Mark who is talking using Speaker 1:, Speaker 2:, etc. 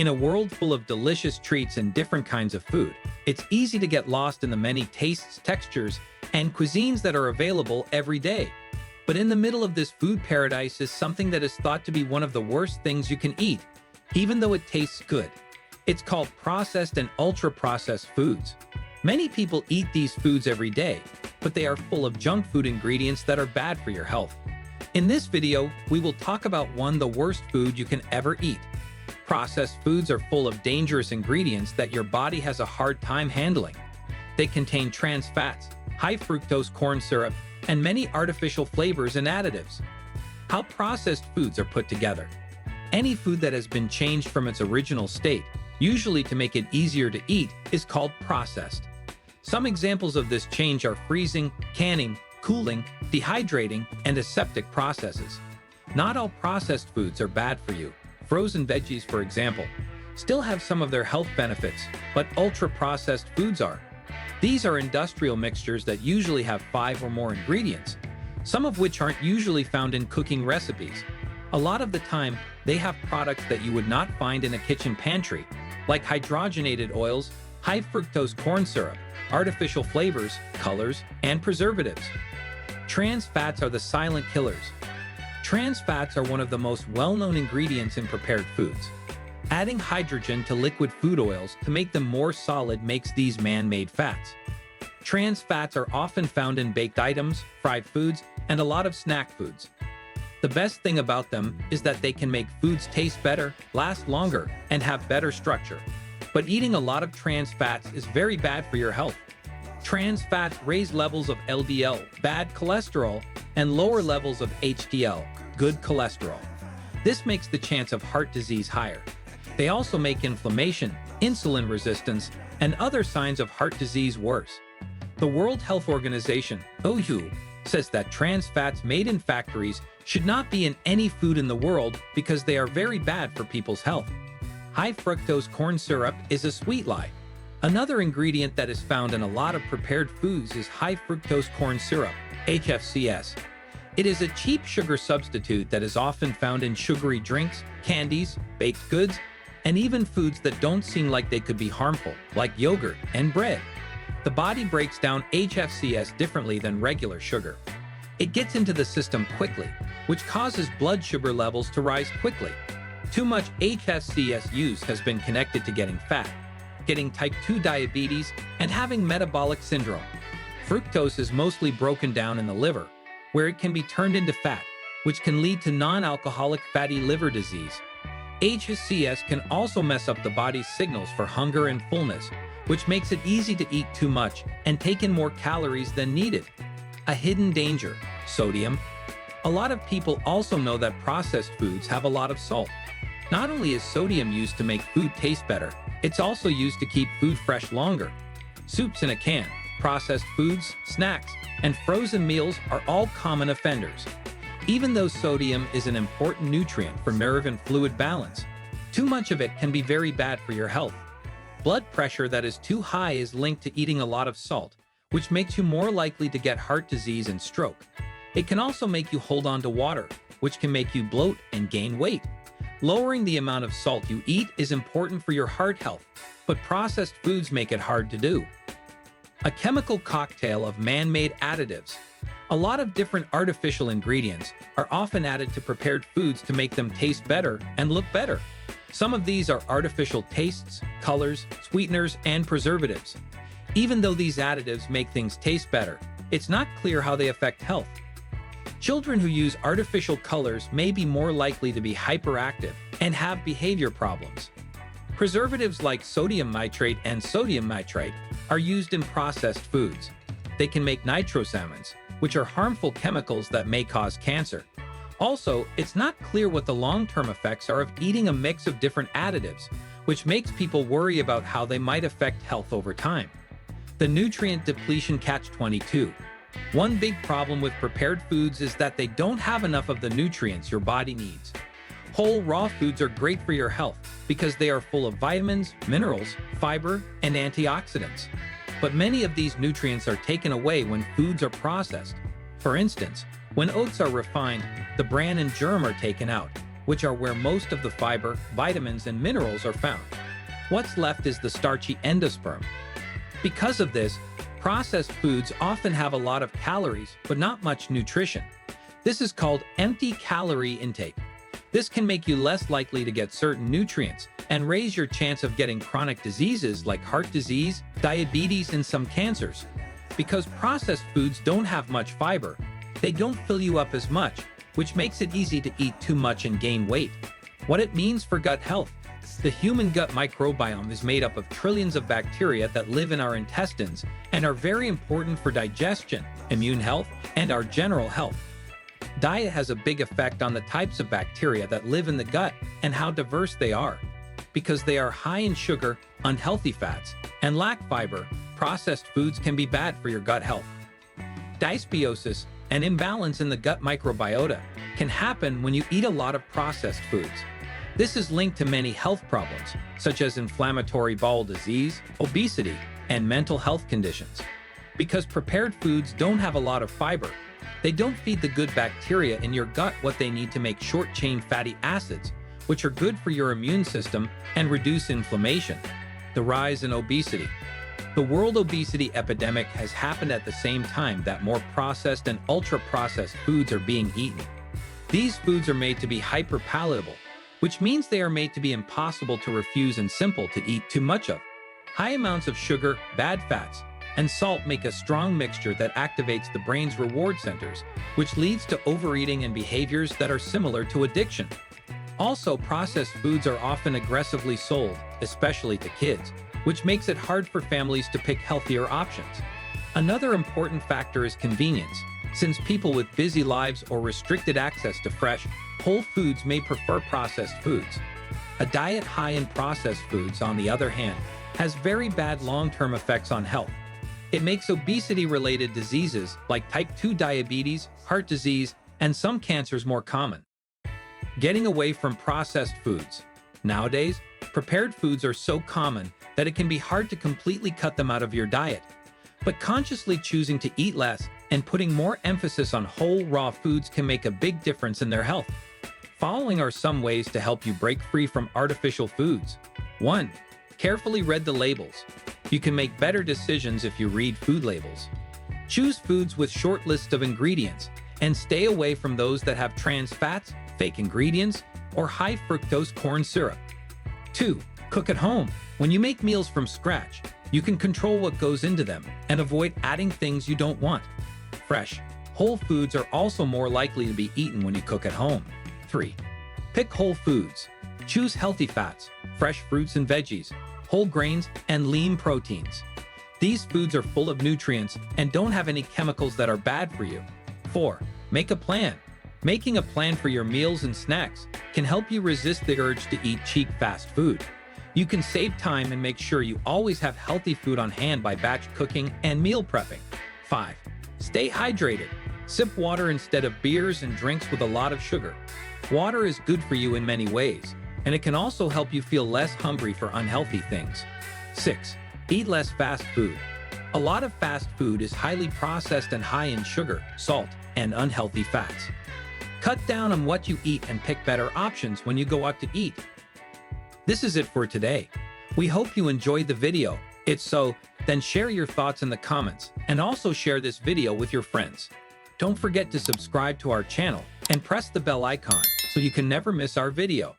Speaker 1: In a world full of delicious treats and different kinds of food, it's easy to get lost in the many tastes, textures, and cuisines that are available every day. But in the middle of this food paradise is something that is thought to be one of the worst things you can eat, even though it tastes good. It's called processed and ultra-processed foods. Many people eat these foods every day, but they are full of junk food ingredients that are bad for your health. In this video, we will talk about the worst food you can ever eat. Processed foods are full of dangerous ingredients that your body has a hard time handling. They contain trans fats, high-fructose corn syrup, and many artificial flavors and additives. How processed foods are put together. Any food that has been changed from its original state, usually to make it easier to eat, is called processed. Some examples of this change are freezing, canning, cooling, dehydrating, and aseptic processes. Not all processed foods are bad for you. Frozen veggies, for example, still have some of their health benefits, but ultra-processed foods are. These are industrial mixtures that usually have 5 or more ingredients, some of which aren't usually found in cooking recipes. A lot of the time, they have products that you would not find in a kitchen pantry, like hydrogenated oils, high-fructose corn syrup, artificial flavors, colors, and preservatives. Trans fats are the silent killers. Trans fats are one of the most well-known ingredients in prepared foods. Adding hydrogen to liquid food oils to make them more solid makes these man-made fats. Trans fats are often found in baked items, fried foods, and a lot of snack foods. The best thing about them is that they can make foods taste better, last longer, and have better structure. But eating a lot of trans fats is very bad for your health. Trans fats raise levels of LDL, bad cholesterol, and lower levels of HDL, good cholesterol. This makes the chance of heart disease higher. They also make inflammation, insulin resistance, and other signs of heart disease worse. The World Health Organization, WHO, says that trans fats made in factories should not be in any food in the world because they are very bad for people's health. High-fructose corn syrup is a sweet lie. Another ingredient that is found in a lot of prepared foods is high-fructose corn syrup, HFCS. It is a cheap sugar substitute that is often found in sugary drinks, candies, baked goods, and even foods that don't seem like they could be harmful, like yogurt and bread. The body breaks down HFCS differently than regular sugar. It gets into the system quickly, which causes blood sugar levels to rise quickly. Too much HFCS use has been connected to getting fat, getting type 2 diabetes, and having metabolic syndrome. Fructose is mostly broken down in the liver, where it can be turned into fat, which can lead to non-alcoholic fatty liver disease. HCS can also mess up the body's signals for hunger and fullness, which makes it easy to eat too much and take in more calories than needed. A hidden danger, sodium. A lot of people also know that processed foods have a lot of salt. Not only is sodium used to make food taste better, it's also used to keep food fresh longer. Soups in a can, processed foods, snacks, and frozen meals are all common offenders. Even though sodium is an important nutrient for nerve and fluid balance, too much of it can be very bad for your health. Blood pressure that is too high is linked to eating a lot of salt, which makes you more likely to get heart disease and stroke. It can also make you hold on to water, which can make you bloat and gain weight. Lowering the amount of salt you eat is important for your heart health, but processed foods make it hard to do. A chemical cocktail of man-made additives. A lot of different artificial ingredients are often added to prepared foods to make them taste better and look better. Some of these are artificial tastes, colors, sweeteners, and preservatives. Even though these additives make things taste better, it's not clear how they affect health. Children who use artificial colors may be more likely to be hyperactive and have behavior problems. Preservatives like sodium nitrate and sodium nitrite are used in processed foods. They can make nitrosamines, which are harmful chemicals that may cause cancer. Also, it's not clear what the long-term effects are of eating a mix of different additives, which makes people worry about how they might affect health over time. The nutrient depletion catch-22. One big problem with prepared foods is that they don't have enough of the nutrients your body needs. Whole raw foods are great for your health because they are full of vitamins, minerals, fiber, and antioxidants. But many of these nutrients are taken away when foods are processed. For instance, when oats are refined, the bran and germ are taken out, which are where most of the fiber, vitamins, and minerals are found. What's left is the starchy endosperm. Because of this, processed foods often have a lot of calories, but not much nutrition. This is called empty calorie intake. This can make you less likely to get certain nutrients and raise your chance of getting chronic diseases like heart disease, diabetes, and some cancers. Because processed foods don't have much fiber, they don't fill you up as much, which makes it easy to eat too much and gain weight. What it means for gut health. The human gut microbiome is made up of trillions of bacteria that live in our intestines and are very important for digestion, immune health, and our general health. Diet has a big effect on the types of bacteria that live in the gut and how diverse they are. Because they are high in sugar, unhealthy fats, and lack fiber, processed foods can be bad for your gut health. Dysbiosis, an imbalance in the gut microbiota, can happen when you eat a lot of processed foods. This is linked to many health problems, such as inflammatory bowel disease, obesity, and mental health conditions. Because prepared foods don't have a lot of fiber, they don't feed the good bacteria in your gut what they need to make short-chain fatty acids, which are good for your immune system and reduce inflammation. The rise in obesity. The world obesity epidemic has happened at the same time that more processed and ultra-processed foods are being eaten. These foods are made to be hyper-palatable, which means they are made to be impossible to refuse and simple to eat too much of. High amounts of sugar, bad fats, and salt make a strong mixture that activates the brain's reward centers, which leads to overeating and behaviors that are similar to addiction. Also, processed foods are often aggressively sold, especially to kids, which makes it hard for families to pick healthier options. Another important factor is convenience, since people with busy lives or restricted access to fresh, whole foods may prefer processed foods. A diet high in processed foods, on the other hand, has very bad long-term effects on health. It makes obesity-related diseases like type 2 diabetes, heart disease, and some cancers more common. Getting away from processed foods. Nowadays, prepared foods are so common that it can be hard to completely cut them out of your diet. But consciously choosing to eat less and putting more emphasis on whole, raw foods can make a big difference in their health. Following are some ways to help you break free from artificial foods. 1. Carefully read the labels. You can make better decisions if you read food labels. Choose foods with short lists of ingredients and stay away from those that have trans fats, fake ingredients, or high fructose corn syrup. 2. Cook at home. When you make meals from scratch, you can control what goes into them and avoid adding things you don't want. Fresh, whole foods are also more likely to be eaten when you cook at home. 3. Pick whole foods. Choose healthy fats, fresh fruits and veggies, whole grains, and lean proteins. These foods are full of nutrients and don't have any chemicals that are bad for you. 4. Make a plan. Making a plan for your meals and snacks can help you resist the urge to eat cheap fast food. You can save time and make sure you always have healthy food on hand by batch cooking and meal prepping. 5. Stay hydrated. Sip water instead of beers and drinks with a lot of sugar. Water is good for you in many ways, and it can also help you feel less hungry for unhealthy things. 6. Eat less fast food. A lot of fast food is highly processed and high in sugar, salt, and unhealthy fats. Cut down on what you eat and pick better options when you go out to eat. This is it for today. We hope you enjoyed the video. If so, then share your thoughts in the comments and also share this video with your friends. Don't forget to subscribe to our channel and press the bell icon so you can never miss our video.